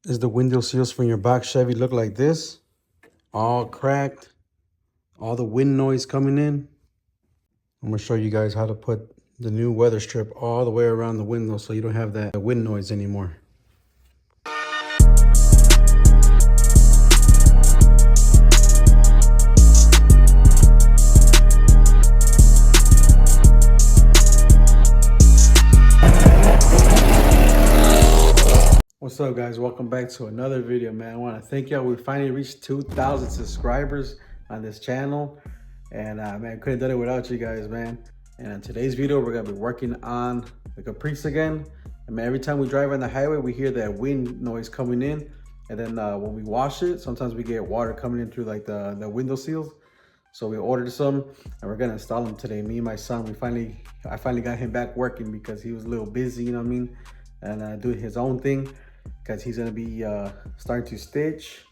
Is the window seals from your box Chevy look like this? All cracked, all the wind noise coming in. I'm gonna show you guys how to put the new weather strip all the way around the window so you don't have that wind noise anymore. What's up, guys? Welcome back to another video, man. I want to thank y'all. We finally reached 2,000 subscribers on this channel, and man, couldn't have done it without you guys, man. And in today's video, we're gonna be working on the Caprice again. And man, every time we drive on the highway, we hear that wind noise coming in, and then when we wash it, sometimes we get water coming in through like the window seals. So we ordered some, and we're gonna install them today. Me and my son, I finally got him back working because he was a little busy, you know what I mean, and doing his own thing, because he's gonna be starting to stitch,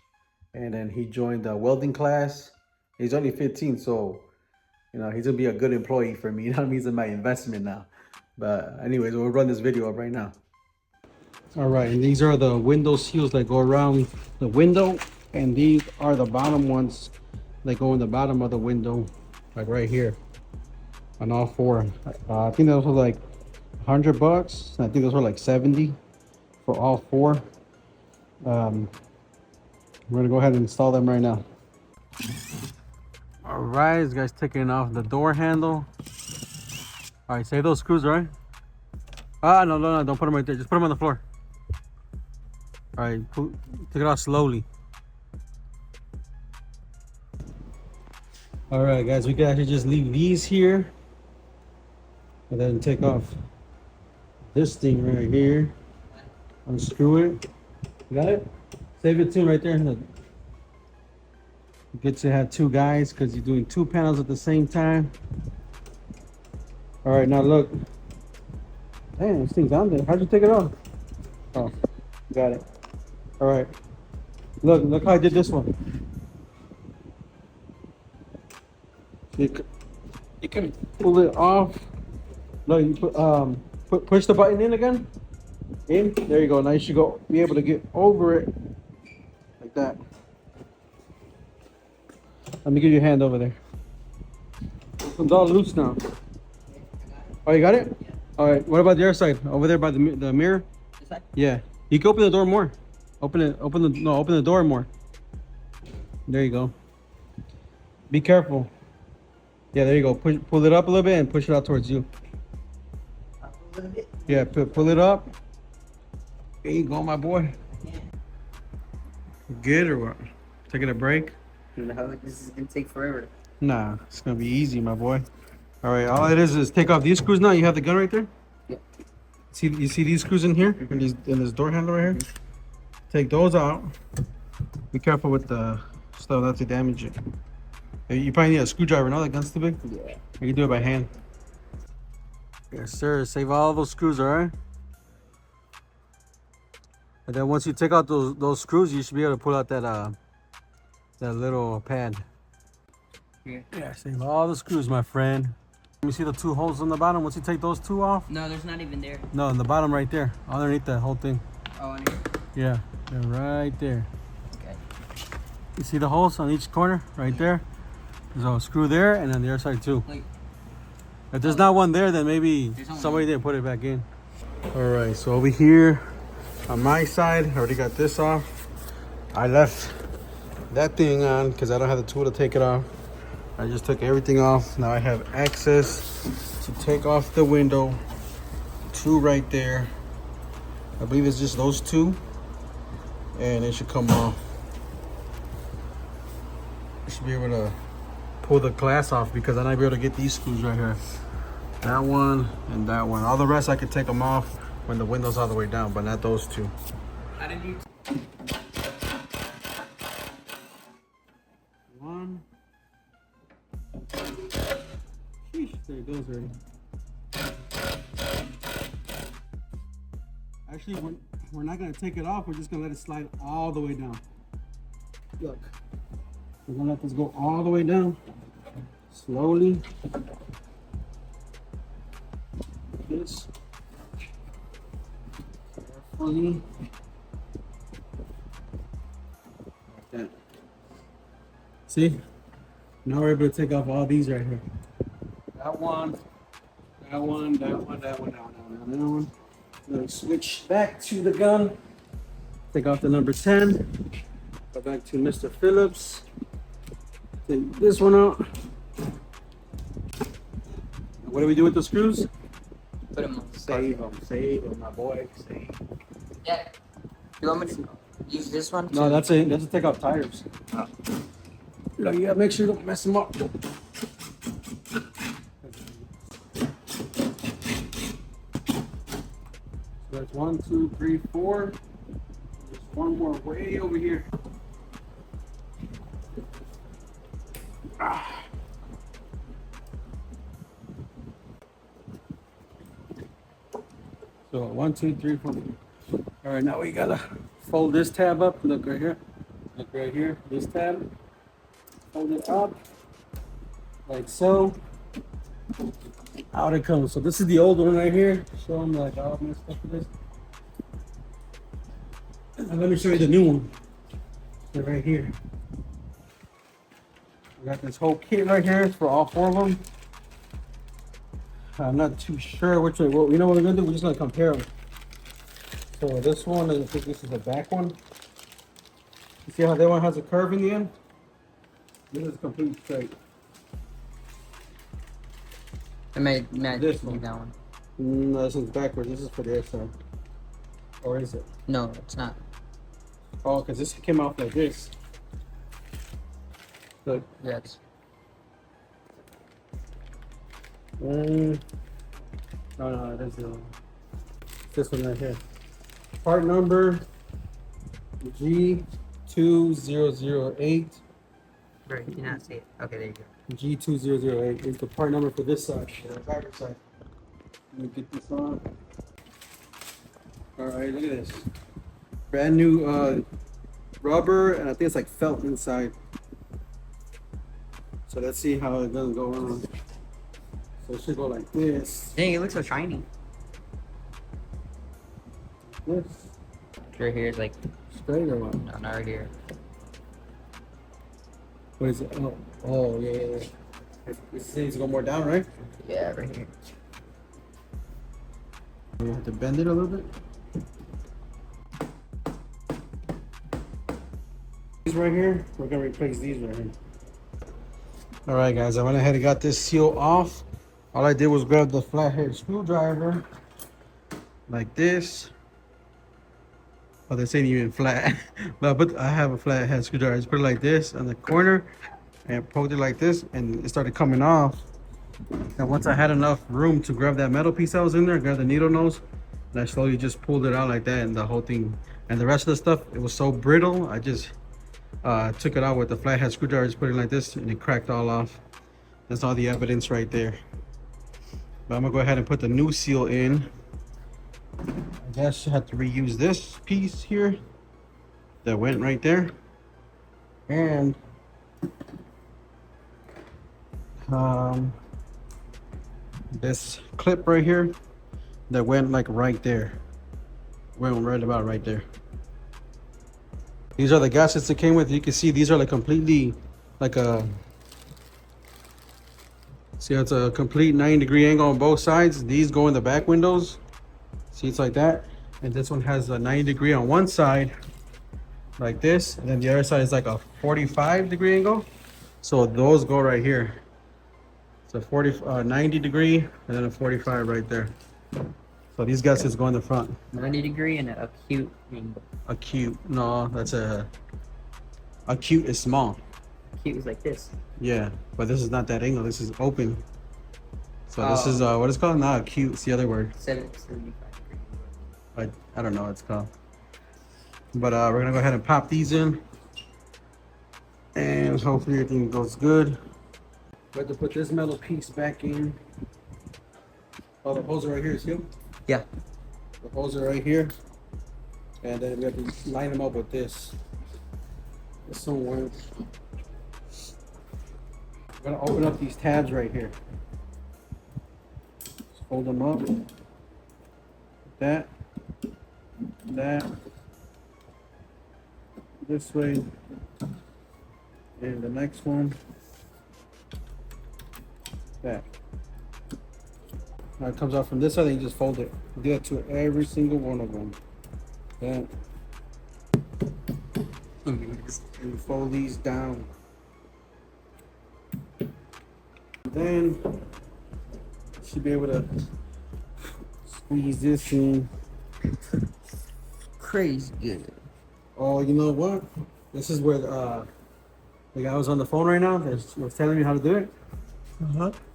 and then he joined the welding class. He's only 15, so you know he's gonna be a good employee for me. You know what I mean? He's in my investment now. But anyways, we'll run this video up right now. All right, and these are the window seals that go around the window, and these are the bottom ones that go in the bottom of the window, like right here, on all four. I think those were like $100. I think those were like 70 for all four. We're gonna go ahead and install them right now. All right, this guy's taking off the door handle. All right, save those screws, right? Ah, no, don't put them right there. Just put them on the floor. All right, take it off slowly. All right, guys, we can actually just leave these here and then take off this thing right here. Unscrew it. You got it? Save it too right there. Look. Good to have two guys because you're doing two panels at the same time. All right, now look. Damn, this thing's on there. How'd you take it off? Oh, got it. All right. Look how I did this one. You can pull it off. Look, you push the button in again. In. There you go. Now you should be able to get over it like that. Let me give you a hand over there. It's all loose now. Oh, you got it? Yeah. All right. What about the other side? Over there by the mirror? This side? Yeah. You can open the door more. Open the door more. There you go. Be careful. Yeah, there you go. Pull it up a little bit and push it out towards you. Up a little bit? Yeah, pull it up. There you go, my boy. Good or what? Taking a break? No, this is gonna take forever. Nah, it's gonna be easy, my boy. All right, all it is take off these screws now. You have the gun right there? Yeah. You see these screws in here? In this door handle right here? Take those out. Be careful with the stuff not to damage it. You probably need a screwdriver, no? That gun's too big? Yeah. You can do it by hand. Yes, sir. Save all those screws, all right? And then once you take out those screws, you should be able to pull out that little pad. Yeah, save all the screws, my friend. Let me see the two holes on the bottom. Once you take those two off. No, there's not even there. No, in the bottom right there, underneath that whole thing. Oh, underneath. Yeah, they're right there. Okay. You see the holes on each corner right there? There's a screw there, and then the other side too. Wait. If there's not one there, then maybe somebody didn't put it back in. All right, so over here on my side, I already got this off. I left that thing on because I don't have the tool to take it off. I just took everything off. Now I have access to take off the window. Two right there. I believe it's just those two, and it should come off. I should be able to pull the glass off because I'm not be able to get these screws right here. That one and that one. All the rest I could take them off when the window's all the way down, but not those two. How did you? One. Sheesh, there it goes already. Actually, we're not gonna take it off. We're just gonna let it slide all the way down. Look, we're gonna let this go all the way down, slowly. This carefully. Yeah. See? Now we're able to take off all these right here. That one, that one, that one, that one, that one, that one, that one. Then switch back to the gun. Take off the number 10. Go back to Mr. Phillips. Take this one out. What do we do with the screws? Put them on. Save them, my boy. Save. Yeah. You want me to use this one? No, that's it. That's to take off tires. Oh. Look, you gotta make sure you don't mess them up. So that's 1, 2, 3, 4. There's one more way over here. Ah. So 1, 2, 3, 4. All right, now we gotta fold this tab up. Look right here. Look right here. This tab. Fold it up like so. Out it comes. So this is the old one right here. Show them like all messed up with this. And let me show you the new one. They're right here. We got this whole kit right here for all 4 of them. I'm not too sure which way. Well, you know what we're gonna do? We're just gonna compare them. So this one, I think this is the back one. You see how that one has a curve in the end? This is completely straight. I made This one. that one. No, this one's backwards. This is for the outside. Or is it? No, it's not. Oh, because this came off like this. Look. Yes. No, that's this one right here. Part number G2008. Right, you cannot see it. Okay, there you go. G2008 is the part number for this side, the driver's side. Let me get this on. All right, look at this. Brand new rubber, and I think it's like felt inside. So let's see how it doesn't go on. So it should go like this. Dang, it looks so shiny. This. Right here is like, Straight or what? no, not right here. What is it? Oh, yeah. This needs to go more down, right? Yeah, right here. We have to bend it a little bit. These right here, we're gonna replace these right here. All right, guys, I went ahead and got this seal off. All I did was grab the flathead screwdriver like this. Oh, this ain't even flat. But I have a flathead screwdriver. I just put it like this on the corner and poked it like this, and it started coming off. And once I had enough room to grab that metal piece that was in there, grab the needle nose, and I slowly just pulled it out like that, and the whole thing, and the rest of the stuff, it was so brittle, I just took it out with the flathead screwdriver, just put it like this, and it cracked all off. That's all the evidence right there. But I'm gonna go ahead and put the new seal in. I guess I have to reuse this piece here that went right there, and this clip right here that went like right there, went right about right there. These are the gaskets it came with. You can see these are like completely like a, see, it's a complete 90-degree angle on both sides. These go in the back windows. See, it's like that. And this one has a 90-degree on one side like this, and then the other side is like a 45-degree angle. So those go right here. It's a 90-degree and then a 45 right there. So these gaskets go in the front. 90-degree and a acute angle. Acute, no, that's a acute is small. Acute is like this. Yeah, but this is not that angle. This is open. So this is what it's called? Not acute. It's the other word. 75-degree. I don't know what it's called. But we're gonna go ahead and pop these in, and hopefully everything goes good. We have to put this metal piece back in. Oh, the holes are right here, see them? Yeah. The holes are right here, and then we have to line them up with this. This one went. We're gonna open up these tabs right here. Just fold them up. That. This way. And the next one, that. Now it comes out from this side, and you just fold it. Do that to every single one of them. That. And you fold these down. Then you should be able to squeeze this in. Crazy good. Oh, you know what? This is where the guy was on the phone right now that was telling me how to do it.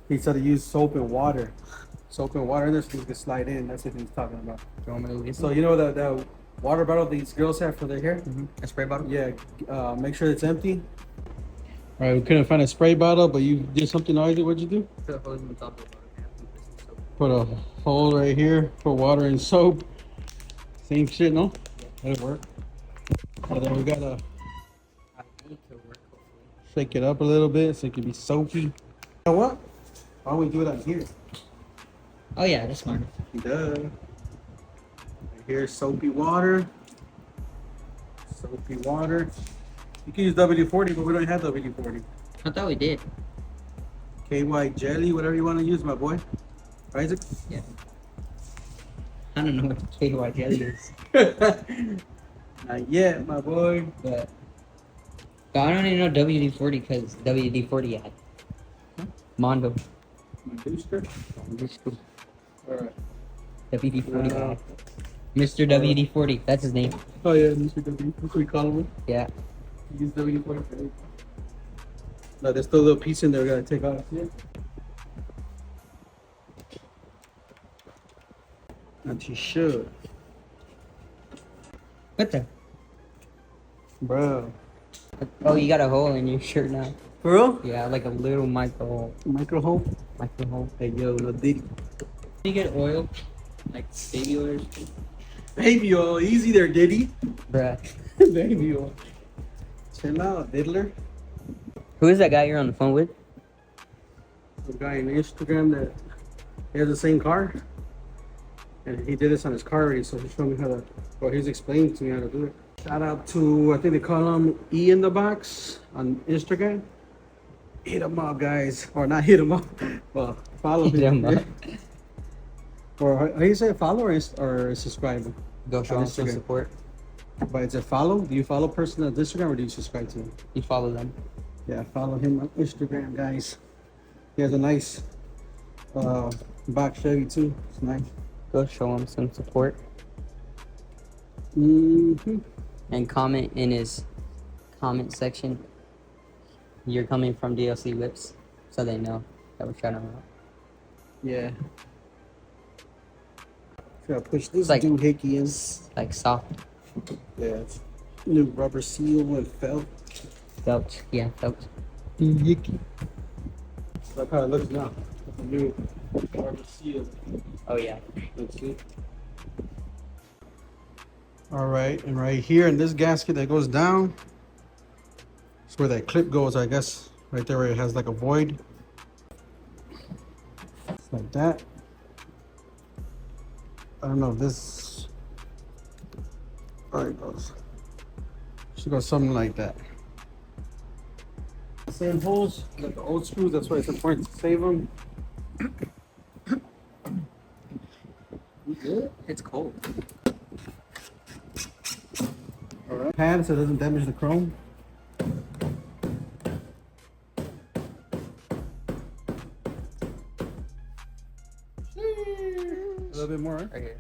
He said to use soap and water. Soap and water in there so you can slide in. That's what he's talking about. Do you want me to leave? So you know that water bottle these girls have for their hair? A spray bottle? Yeah. Make sure it's empty. All right, we couldn't find a spray bottle, but you did something already. What'd you do? Put a hose on the top of the bottle. Put a hole right here for water and soap. Same shit, no? That'll work. And then we gotta shake it up a little bit so it can be soapy. You know what? Why don't we do it on here? Oh yeah, that's smart. Duh. Right here's soapy water. Soapy water. You can use WD-40, but we don't have WD-40. I thought we did. KY jelly, whatever you want to use, my boy. Isaac? Yeah. I don't know what KY jelly is. Not yet, my boy. But I don't even know WD-40 because WD-40 had Mondo. Booster? Alright. WD-40 guy. Mr. WD-40, that's his name. Oh yeah, Mr. W. That's what we call him. Yeah. Use WD-40 for everything. No, there's still a little piece in there we gotta take off. Yeah. Not you should. What the? Bro. Oh, you got a hole in your shirt now. For real? Yeah, like a little micro hole. Micro hole? Micro hole. Hey yo, no diddy. You get oil? Like baby oil or something? Baby oil, easy there, Diddy. Bruh. Baby oil. Chill out, diddler. Who is that guy you're on the phone with? The guy on Instagram that he has the same car. And he did this on his car already, so he showed me how to, or he's explaining to me how to do it. Shout out to, I think they call him E in the Box on Instagram. Hit him up, guys. Or not hit him up. Well, follow Hit him up. Or how do you say follow or subscribe? Go show On him some Instagram. support. But it's a follow? Do you follow a person on Instagram or do you subscribe to him? You follow them. Yeah, follow him on Instagram, guys. He has a nice box Chevy too. It's nice. Go show him some support. Mm-hmm. And comment in his comment section. You're coming from DLC Whips, so they know that we're shouting them out. Yeah. Gotta push this It's like- dude hickey in. Like soft Yeah. It's new rubber seal and felt. felt. Yeah, felt. Hickey. That's how it looks now. It's a new rubber seal. Oh yeah. Let's see. All right, and right here in this gasket that goes down, it's where that clip goes, I guess. Right there where it has like a void. It's like that. I don't know if this. There it goes. Should go something like that. Same holes like the old screws. That's why it's important to save them. You good? It's cold. All right. Pad so it doesn't damage the chrome. A little bit more, right? Right here.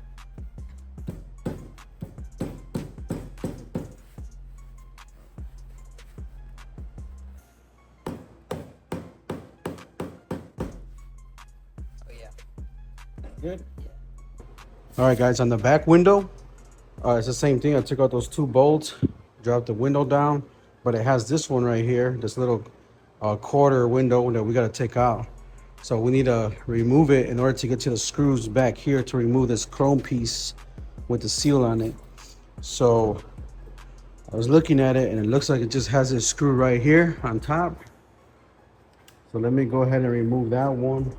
Oh yeah. Good. All right, guys. On the back window, it's the same thing. I took out those two bolts, dropped the window down, but it has this one right here, this little quarter window that we got to take out. So we need to remove it in order to get to the screws back here to remove this chrome piece with the seal on it. So I was looking at it and it looks like it just has this screw right here on top. So let me go ahead and remove that one.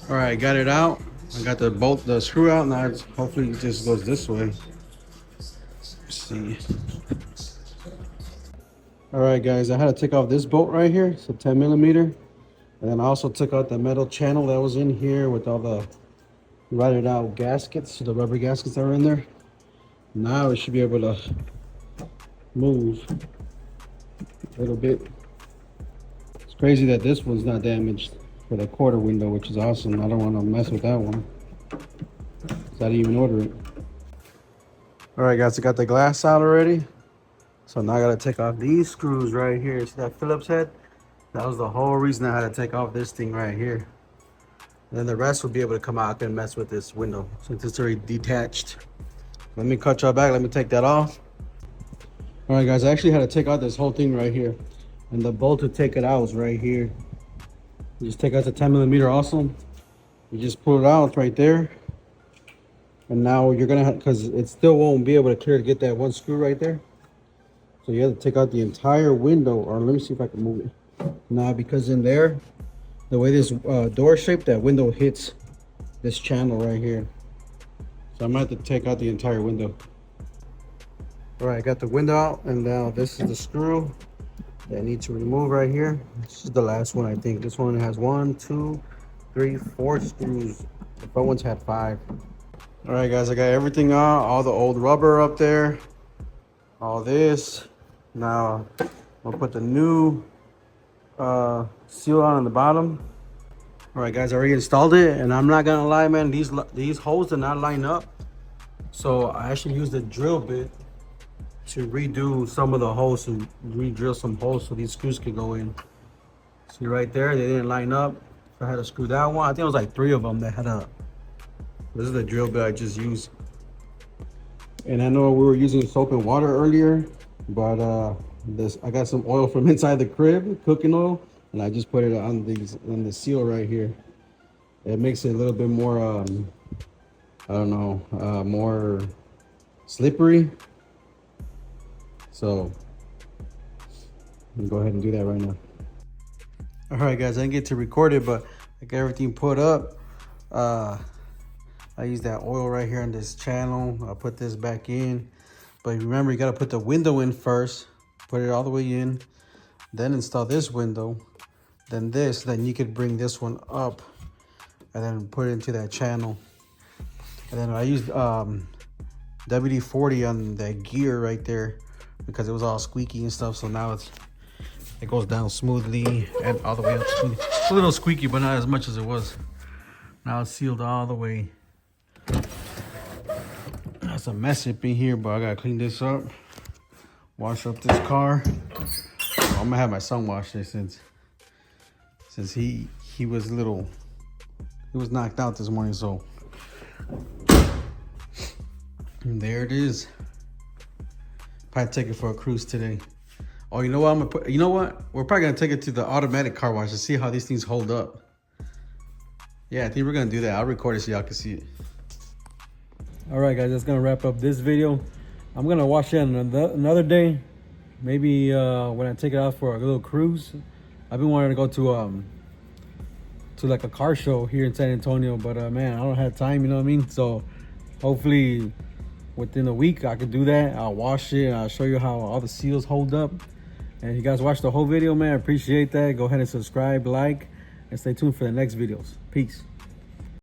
All right, got it out. I got the screw out. Now hopefully it just goes this way. Let's see. All right, guys, I had to take off this bolt right here. It's a 10 millimeter. And then I also took out the metal channel that was in here with all the rotted out gaskets, the rubber gaskets that were in there. Now it should be able to move a little bit. It's crazy that this one's not damaged for the quarter window, which is awesome. I don't want to mess with that one, so I didn't even order it. All right, guys, I got the glass out already. So now I gotta take off these screws right here. See that Phillips head? That was the whole reason I had to take off this thing right here. And then the rest will be able to come out and mess with this window since it's already detached. Let me cut y'all back. Let me take that off. All right, guys, I actually had to take out this whole thing right here. And the bolt to take it out is right here. You just take out the 10 millimeter also. You just pull it out, it's right there. And now you're gonna have, because it still won't be able to clear to get that one screw right there. So you have to take out the entire window, or let me see if I can move it. Now, because in there, the way this door shaped, that window hits this channel right here. So I'm gonna have to take out the entire window. All right, I got the window out, and now this is the screw that I need to remove right here. This is the last one, I think. This one has 1, 2, 3, 4 screws. The front ones had 5. All right, guys, I got everything out, all the old rubber up there, all this. Now I'll put the new seal on the bottom. All right, guys, I already installed it, and I'm not gonna lie, man, these holes did not line up. So I actually used a drill bit to redo some of the holes, to re-drill some holes so these screws could go in. See right there, they didn't line up. So I had to screw that one. I think it was like 3 of them that had a. This is the drill bit I just used. And I know we were using soap and water earlier, but I got some oil from inside the crib, cooking oil, and I just put it on the seal right here. It makes it a little bit more I don't know, more slippery. So I'm gonna go ahead and do that right now. All right, guys, I didn't get to record it, but I got everything put up. I use that oil right here on this channel. I'll put this back in. But remember, you gotta put the window in first. Put it all the way in. Then install this window. Then this. Then you could bring this one up and then put it into that channel. And then I used WD-40 on that gear right there because it was all squeaky and stuff. So now it goes down smoothly and all the way up smoothly. It's a little squeaky, but not as much as it was. Now it's sealed all the way. That's a mess up in here, but I gotta clean this up, wash up this car. I'm gonna have my son wash this since he was knocked out this morning. So and there it is. Probably take it for a cruise today. Oh, you know what? You know what? We're probably gonna take it to the automatic car wash to see how these things hold up. Yeah, I think we're gonna do that. I'll record it so y'all can see it. All right, guys, that's gonna wrap up this video. I'm gonna wash it another day, maybe when I take it out for a little cruise. I've been wanting to go to like a car show here in San Antonio, but man, I don't have time, you know what I mean? So hopefully within a week I could do that. I'll wash it, I'll show you how all the seals hold up. And if you guys watched the whole video, man, I appreciate that. Go ahead and subscribe, like, and stay tuned for the next videos. Peace.